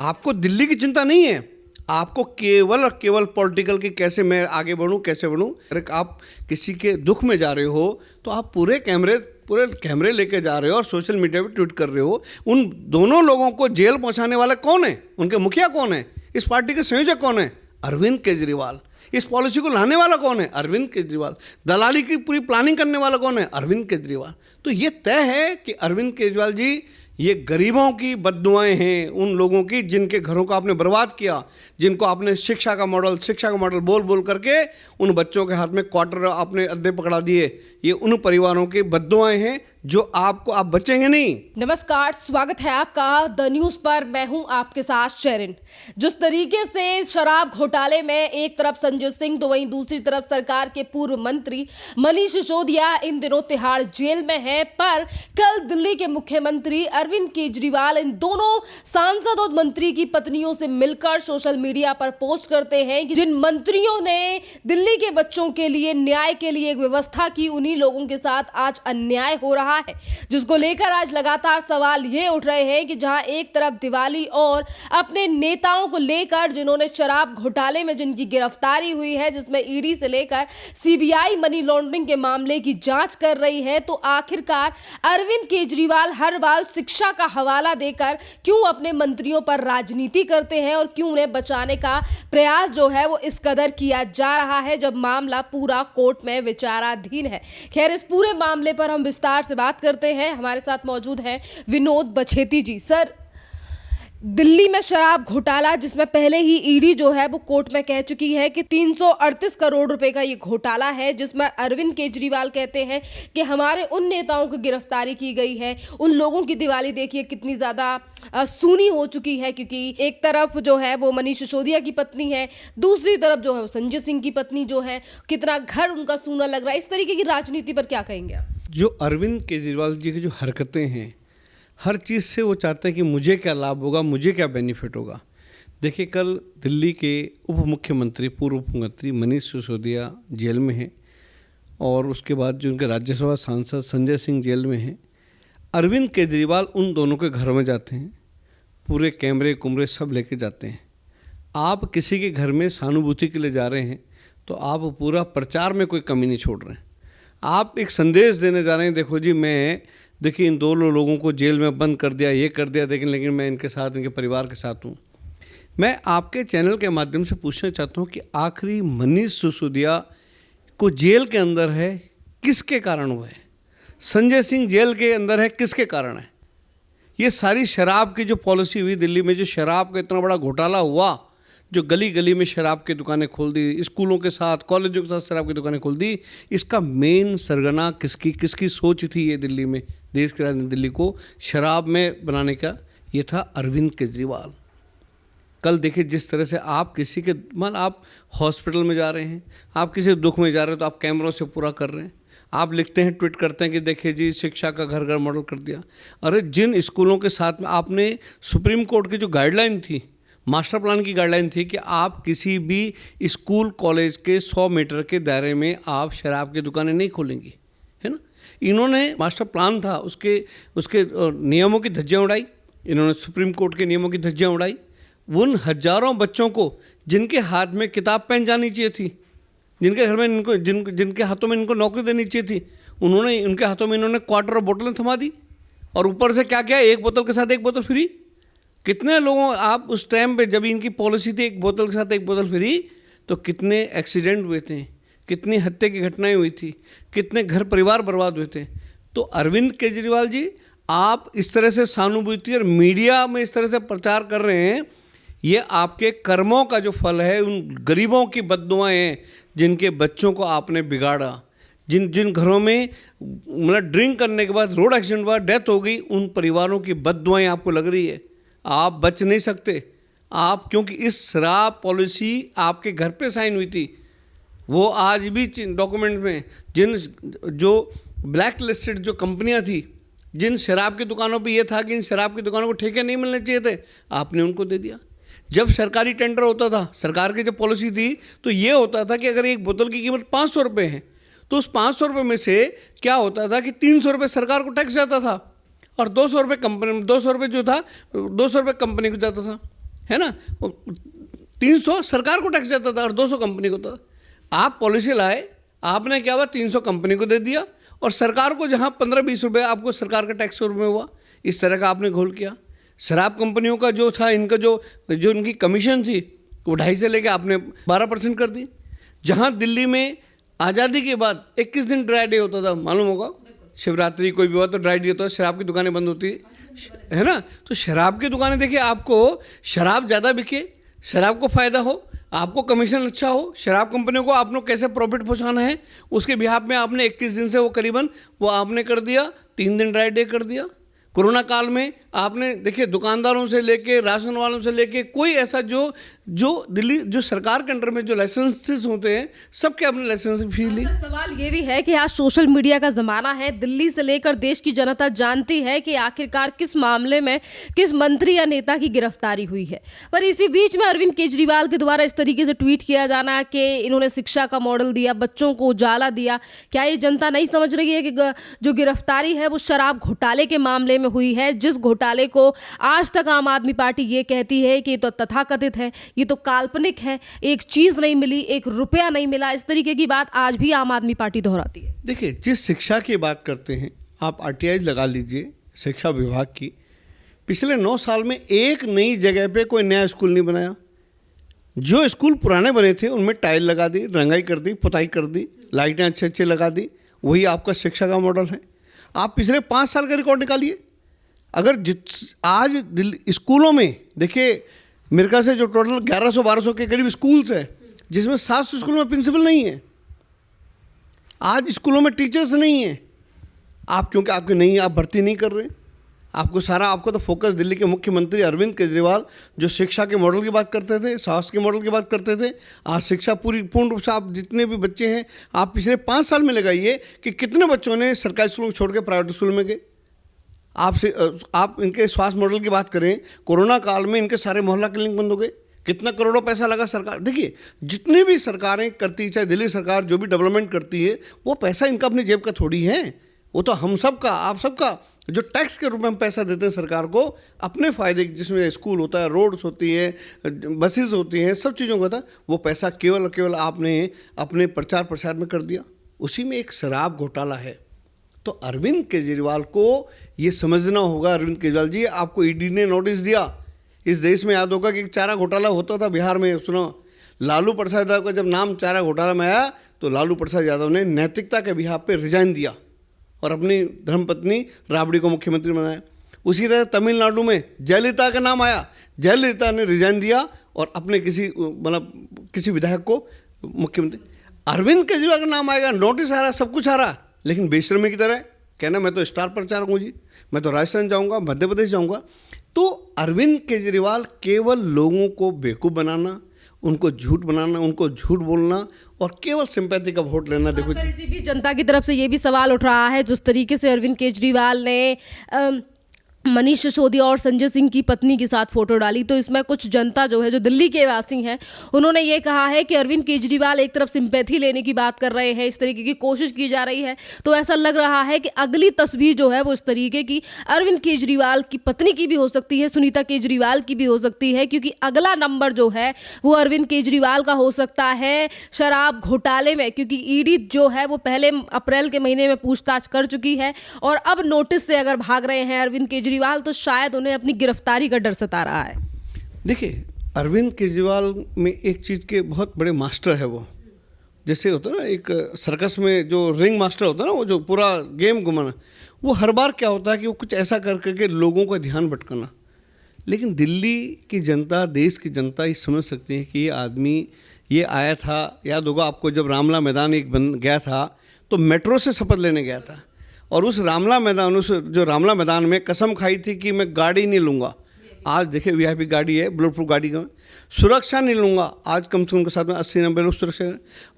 आपको दिल्ली की चिंता नहीं है, आपको केवल और केवल पॉलिटिकल की कैसे मैं आगे बढ़ूं, कैसे बढ़ूं। अगर आप किसी के दुख में जा रहे हो तो आप पूरे कैमरे लेके जा रहे हो और सोशल मीडिया पे ट्वीट कर रहे हो। उन दोनों लोगों को जेल पहुंचाने वाला कौन है? उनके मुखिया कौन है? इस पार्टी के संयोजक कौन है? अरविंद केजरीवाल। इस पॉलिसी को लाने वाला कौन है? अरविंद केजरीवाल। दलाली की पूरी प्लानिंग करने वाला कौन है? अरविंद केजरीवाल। तो ये तय है कि अरविंद केजरीवाल जी, ये गरीबों की बद्दुआएं हैं, उन लोगों की जिनके घरों को आपने बर्बाद किया, जिनको आपने शिक्षा का मॉडल बोल बोल करके उन बच्चों के हाथ में क्वार्टर आपने अड्डे पकड़ा दिए। ये उन परिवारों की बद्दुआएं हैं जो आप बचेंगे नहीं। नमस्कार, स्वागत है आपका द न्यूज पर। मैं हूं आपके साथ शेरिन। जिस तरीके से शराब घोटाले में एक तरफ संजय सिंह तो वहीं दूसरी तरफ सरकार के पूर्व मंत्री मनीष सिसोदिया इन दिनों तिहाड़ जेल में हैं, पर कल दिल्ली के मुख्यमंत्री अरविंद केजरीवाल इन दोनों सांसद और मंत्री की पत्नियों से मिलकर सोशल मीडिया पर पोस्ट करते हैं कि जिन मंत्रियों ने दिल्ली के बच्चों के लिए न्याय के लिए एक व्यवस्था की, उन्हीं लोगों के साथ आज अन्याय हो रहा है, जिसको लेकर आज लगातार सवाल ये उठ रहे हैं कि जहां एक तरफ दिवाली और अपने नेताओं को लेकर जिन्होंने शराब घोटाले में जिनकी गिरफ्तारी हुई है, जिसमें ईडी से लेकर सीबीआई मनी लॉन्ड्रिंग के मामले की जांच कर रही है, तो आखिरकार अरविंद केजरीवाल हर बार शिक्षा का हवाला देकर क्यों अपने मंत्रियों पर राजनीति करते हैं और क्यों उन्हें बचाने का प्रयास जो है वो इस कदर किया जा रहा है, जब मामला पूरा कोर्ट में विचाराधीन है। खैर, इस पूरे मामले पर हम विस्तार से बात करते हैं। हमारे साथ मौजूद हैं विनोद बछेती जी। सर, दिल्ली में शराब घोटाला, जिसमें पहले ही ईडी जो है वो कोर्ट में कह चुकी है कि 338 करोड़ रुपए का ये घोटाला है, जिसमें अरविंद केजरीवाल कहते हैं कि हमारे उन नेताओं की गिरफ्तारी की गई है। उन लोगों की दिवाली देखिए कितनी ज़्यादा सूनी हो चुकी है, क्योंकि एक तरफ जो है वो मनीष सिसोदिया की पत्नी है, दूसरी तरफ जो है वो संजय सिंह की पत्नी जो है, कितना घर उनका सूना लग रहा है। इस तरीके की राजनीति पर क्या कहेंगे आप? जो अरविंद केजरीवाल जी की जो हरकतें हैं, हर चीज़ से वो चाहते हैं कि मुझे क्या लाभ होगा, मुझे क्या बेनिफिट होगा। देखिए, कल दिल्ली के उप मुख्यमंत्री, पूर्व मुख्यमंत्री मनीष सिसोदिया जेल में हैं और उसके बाद जो उनके राज्यसभा सांसद संजय सिंह जेल में हैं। अरविंद केजरीवाल उन दोनों के घर में जाते हैं, पूरे कैमरे कुमरे सब लेके जाते हैं। आप किसी के घर में सहानुभूति के लिए जा रहे हैं तो आप पूरा प्रचार में कोई कमी नहीं छोड़ रहे हैं। आप एक संदेश देने जा रहे हैं, देखो जी, देखिए इन दो लोगों को जेल में बंद कर दिया, ये कर दिया, लेकिन मैं इनके साथ, इनके परिवार के साथ हूँ। मैं आपके चैनल के माध्यम से पूछना चाहता हूँ कि आखिरी मनीष सिसोदिया को जेल के अंदर है, किसके कारण हुआ है? संजय सिंह जेल के अंदर है, किसके कारण है? ये सारी शराब की जो पॉलिसी हुई दिल्ली में, जो शराब का इतना बड़ा घोटाला हुआ, जो गली गली में शराब की दुकानें खोल दी, स्कूलों के साथ, कॉलेजों के साथ शराब की दुकानें खोल दी, इसका मेन सरगना किसकी सोच थी? ये दिल्ली में, देश की राजधानी दिल्ली को शराब में बनाने का, ये था अरविंद केजरीवाल। कल देखिए, जिस तरह से आप किसी के आप हॉस्पिटल में जा रहे हैं, आप किसी दुख में जा रहे हैं तो आप कैमरों से पूरा कर रहे हैं। आप लिखते हैं, ट्वीट करते हैं कि देखिए जी, शिक्षा का घर घर मॉडल कर दिया। अरे, जिन स्कूलों के साथ में आपने सुप्रीम कोर्ट की जो गाइडलाइन थी, मास्टर प्लान की गाइडलाइन थी कि आप किसी भी स्कूल कॉलेज के 100 मीटर के दायरे में आप शराब की दुकानें नहीं खोलेंगी, है ना। इन्होंने मास्टर प्लान था, उसके नियमों की धज्जियाँ उड़ाई, इन्होंने सुप्रीम कोर्ट के नियमों की धज्जियाँ उड़ाई। उन हजारों बच्चों को जिनके हाथ में किताब पेन जानी चाहिए थी, जिनके घर में इनको जिनके हाथों में इनको नौकरी देनी चाहिए थी, उनके हाथों में इन्होंने क्वार्टर और बोतलें थमा दी। और ऊपर से क्या किया, एक बोतल के साथ एक बोतल फ्री। कितने लोगों, आप उस टाइम पे जब इनकी पॉलिसी थी एक बोतल के साथ एक बोतल फ्री, तो कितने एक्सीडेंट हुए थे, कितनी हत्या की घटनाएं हुई थी, कितने घर परिवार बर्बाद हुए थे। तो अरविंद केजरीवाल जी, आप इस तरह से सहानुभूति और मीडिया में इस तरह से प्रचार कर रहे हैं, ये आपके कर्मों का जो फल है, उन गरीबों की बद्दुआएं हैं जिनके बच्चों को आपने बिगाड़ा, जिन घरों में ड्रिंक करने के बाद रोड एक्सीडेंट हुआ, डेथ हो गई, उन परिवारों की बद्दुआएं आपको लग रही है। आप बच नहीं सकते आप, क्योंकि इस शराब पॉलिसी आपके घर पे साइन हुई थी, वो आज भी डॉक्यूमेंट में, जो ब्लैक लिस्टेड जो कंपनियां थी, जिन शराब की दुकानों पे ये था कि इन शराब की दुकानों को ठेके नहीं मिलने चाहिए थे, आपने उनको दे दिया। जब सरकारी टेंडर होता था, सरकार की जब पॉलिसी थी, तो ये होता था कि अगर एक बोतल की कीमत 500 रुपये है, तो उस 500 रुपये में से क्या होता था कि 300 रुपये सरकार को टैक्स जाता था और 200 रुपये कंपनी, 200 रुपये जो था 200 रुपये कंपनी को जाता था। है ना। 300 सरकार को टैक्स जाता था और 200 कंपनी को था। आप पॉलिसी लाए, आपने क्या हुआ, 300 कंपनी को दे दिया और सरकार को जहाँ 15-20 रुपये आपको सरकार का टैक्स में हुआ। इस तरह का आपने घोल किया। शराब कंपनियों का जो था, इनका जो इनकी कमीशन थी वो 2.5 से लेके आपने 12% कर दी। जहाँ दिल्ली में आज़ादी के बाद 21 दिन ड्राई डे होता था, मालूम होगा, शिवरात्रि कोई भी हुआ तो ड्राई डे होता है, शराब की दुकानें बंद होती है ना। तो शराब की दुकानें देखिए, आपको शराब ज़्यादा बिके, शराब को फ़ायदा हो, आपको कमीशन अच्छा हो, शराब कंपनियों को आपने कैसे प्रॉफिट पहुंचाना है उसके बिहाफ में आपने 21 दिन से वो करीबन वो आपने कर दिया, 3 दिन ड्राई डे कर दिया। कोरोना काल में आपने देखिए दुकानदारों से लेके राशन वालों से लेके कोई ऐसा जो दिल्ली जो सरकार के अंडर में जो लाइसेंसेस होते हैं सबके आपने लाइसेंस फी ली। सवाल ये भी है कि आज सोशल मीडिया का जमाना है, दिल्ली से लेकर देश की जनता जानती है कि आखिरकार किस मामले में किस मंत्री या नेता की गिरफ्तारी हुई है। पर इसी बीच में अरविंद केजरीवाल के द्वारा इस तरीके से ट्वीट किया जाना कि इन्होंने शिक्षा का मॉडल दिया, बच्चों को उजाला दिया, क्या ये जनता नहीं समझ रही है कि जो गिरफ्तारी है वो शराब घोटाले के मामले में हुई है, जिस घोटाले को आज तक आम आदमी पार्टी ये कहती है कि ये तो तथाकथित है, ये तो काल्पनिक है, एक चीज नहीं मिली, 1 रुपया नहीं मिला, इस तरीके की बात आज भी आम आदमी पार्टी दोहराती है। देखिए, जिस शिक्षा की बात करते हैं आप आरटीआई लगा लीजिए शिक्षा विभाग की, पिछले 9 साल में एक नई जगह पे कोई नया स्कूल नहीं बनाया। जो स्कूल पुराने बने थे उनमें टाइल लगा दी, रंगाई कर दी, पुताई कर दी, लाइटें अच्छे अच्छे लगा दी, वही आपका शिक्षा का मॉडल है। आप पिछले 5 साल का रिकॉर्ड निकालिए। अगर आज दिल्ली स्कूलों में देखिए, मेरे ख्याल से जो टोटल 1100-1200 के करीब स्कूल्स हैं, जिसमें 700 स्कूलों में प्रिंसिपल नहीं है। आज स्कूलों में टीचर्स नहीं हैं। आप क्योंकि आपके नहीं, आप भर्ती नहीं कर रहे। आपको तो फोकस दिल्ली के मुख्यमंत्री अरविंद केजरीवाल जो शिक्षा के मॉडल की बात करते थे, स्वास्थ्य के मॉडल की बात करते थे, आज शिक्षा पूर्ण रूप से आप जितने भी बच्चे हैं आप पिछले 5 साल में लगाइए कि कितने बच्चों ने सरकारी स्कूलों को छोड़ के प्राइवेट स्कूल में गए। आप इनके स्वास्थ्य मॉडल की बात करें, कोरोना काल में इनके सारे मोहल्ला क्लिनिक बंद हो गए, कितना करोड़ों पैसा लगा सरकार। देखिए, जितनी भी सरकारें करती, चाहे दिल्ली सरकार जो भी डेवलपमेंट करती है, वो पैसा इनका अपनी जेब का थोड़ी है, वो तो हम सब का, आप सबका जो टैक्स के रूप में हम पैसा देते हैं सरकार को अपने फ़ायदे, जिसमें स्कूल होता है, रोड्स होती है, बसेस होती हैं, सब चीज़ों का था, वो पैसा केवल आपने अपने प्रचार प्रसार में कर दिया। उसी में एक शराब घोटाला है। तो अरविंद केजरीवाल को ये समझना होगा, अरविंद केजरीवाल जी, आपको ईडी ने नोटिस दिया। इस देश में याद होगा कि चारा घोटाला होता था बिहार में, सुनो, लालू प्रसाद यादव का जब नाम चारा घोटाला में आया तो लालू प्रसाद यादव ने नैतिकता के बिहार पे रिजाइन दिया और अपनी धर्मपत्नी राबड़ी को मुख्यमंत्री बनाया। उसी तरह तमिलनाडु में जयललिता का नाम आया, जयललिता ने रिजाइन दिया और अपने किसी विधायक को मुख्यमंत्री। अरविंद केजरीवाल का नाम आएगा, नोटिस आ रहा, सब कुछ आ रहा, लेकिन बेशर्मी की तरह कहना मैं तो स्टार प्रचारक हूँ जी, मैं तो राजस्थान जाऊँगा, मध्य प्रदेश जाऊँगा। तो अरविंद केजरीवाल केवल लोगों को बेवकूफ़ बनाना, उनको झूठ बनाना, उनको झूठ बोलना और केवल सिंपैथी का वोट लेना। देखो, इसी बीच जनता की तरफ से ये भी सवाल उठ रहा है, जिस तरीके से अरविंद केजरीवाल ने मनीष सिसोदिया और संजय सिंह की पत्नी के साथ फोटो डाली, तो इसमें कुछ जनता जो है, जो दिल्ली के वासी हैं, उन्होंने ये कहा है कि अरविंद केजरीवाल एक तरफ सिंपैथी लेने की बात कर रहे हैं, इस तरीके की कोशिश की जा रही है। तो ऐसा लग रहा है कि अगली तस्वीर जो है वो इस तरीके की अरविंद केजरीवाल की पत्नी की भी हो सकती है, सुनीता केजरीवाल की भी हो सकती है, क्योंकि अगला नंबर जो है वो अरविंद केजरीवाल का हो सकता है शराब घोटाले में, क्योंकि ईडी जो है वो पहले अप्रैल के महीने में पूछताछ कर चुकी है और अब नोटिस से अगर भाग रहे हैं अरविंद केजरीवाल तो शायद उन्हें अपनी गिरफ्तारी का डर सता रहा है। देखिए, अरविंद केजरीवाल में एक चीज़ के बहुत बड़े मास्टर है। वो जैसे होता है ना, एक सर्कस में जो रिंग मास्टर होता है ना, वो जो पूरा गेम घुमाना, वो हर बार क्या होता है कि वो कुछ ऐसा कर करके लोगों का ध्यान भटकाना। लेकिन दिल्ली की जनता, देश की जनता ये समझ सकती है कि ये आदमी ये आया था, याद होगा आपको, जब रामला मैदान एक बन गया था तो मेट्रो से शपथ लेने गया था और उस रामला मैदान में कसम खाई थी कि मैं गाड़ी नहीं लूँगा। आज देखिए वीआईपी गाड़ी है, बुलेट प्रूफ गाड़ी का, सुरक्षा नहीं लूँगा। आज कम से कम के साथ में 80-90 लोग सुरक्षा,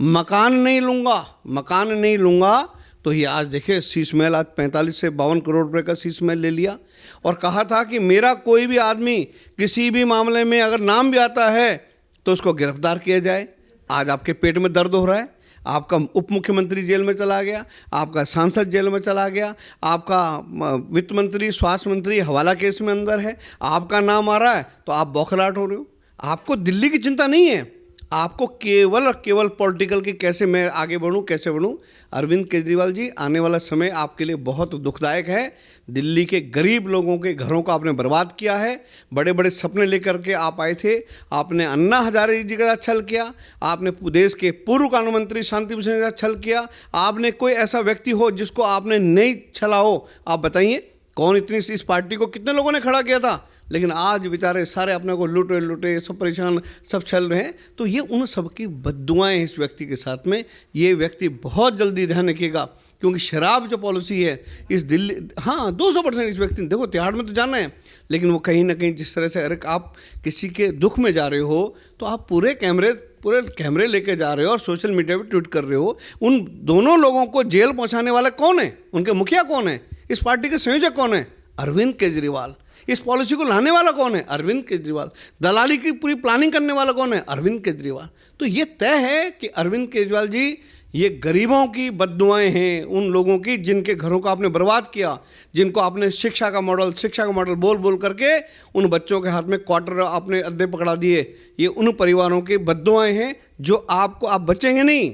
मकान नहीं लूँगा। तो ये आज देखिए शीश महल, आज 45 से 52 करोड़ रुपए का शीश महल ले लिया और कहा था कि मेरा कोई भी आदमी किसी भी मामले में अगर नाम भी आता है तो उसको गिरफ्तार किया जाए। आज आपके पेट में दर्द हो रहा है, आपका उप मुख्यमंत्री जेल में चला गया, आपका सांसद जेल में चला गया, आपका वित्त मंत्री, स्वास्थ्य मंत्री हवाला केस में अंदर है, आपका नाम आ रहा है तो आप बौखलाहट हो रहे हो। आपको दिल्ली की चिंता नहीं है, आपको केवल और केवल पॉलिटिकल की कैसे मैं आगे बढ़ूं, कैसे बढ़ूं। अरविंद केजरीवाल जी, आने वाला समय आपके लिए बहुत दुखदायक है। दिल्ली के गरीब लोगों के घरों को आपने बर्बाद किया है। बड़े बड़े सपने लेकर के आप आए थे, आपने अन्ना हजारे जी के साथ छल किया, आपने देश के पूर्व कानून मंत्री शांति भूषण के साथ छल किया। आपने कोई ऐसा व्यक्ति हो जिसको आपने नहीं छला हो, आप बताइए कौन इतनी इस पार्टी को कितने लोगों ने खड़ा किया था। लेकिन आज बेचारे सारे अपने को लूटे सब परेशान, सब चल रहे हैं। तो ये उन सबकी बद्दुआएं हैं इस व्यक्ति के साथ में। ये व्यक्ति बहुत जल्दी ध्यान रखिएगा, क्योंकि शराब जो पॉलिसी है इस दिल्ली, हाँ 200% इस व्यक्ति ने, देखो तिहाड़ में तो जाना है, लेकिन वो कहीं ना कहीं जिस तरह से, अरे आप किसी के दुख में जा रहे हो तो आप पूरे कैमरे लेके जा रहे हो और सोशल मीडिया पे ट्वीट कर रहे हो। उन दोनों लोगों को जेल पहुंचाने वाला कौन है? उनके मुखिया कौन है? इस पार्टी के संयोजक कौन है? अरविंद केजरीवाल। इस पॉलिसी को लाने वाला कौन है? अरविंद केजरीवाल। दलाली की पूरी प्लानिंग करने वाला कौन है? अरविंद केजरीवाल। तो ये तय है कि अरविंद केजरीवाल जी, ये गरीबों की बद्दुआएं हैं, उन लोगों की जिनके घरों को आपने बर्बाद किया, जिनको आपने शिक्षा का मॉडल बोल बोल करके उन बच्चों के हाथ में क्वार्टर आपने अड्डे पकड़ा दिए। ये उन परिवारों की बद्दुआएं हैं जो आप बचेंगे नहीं।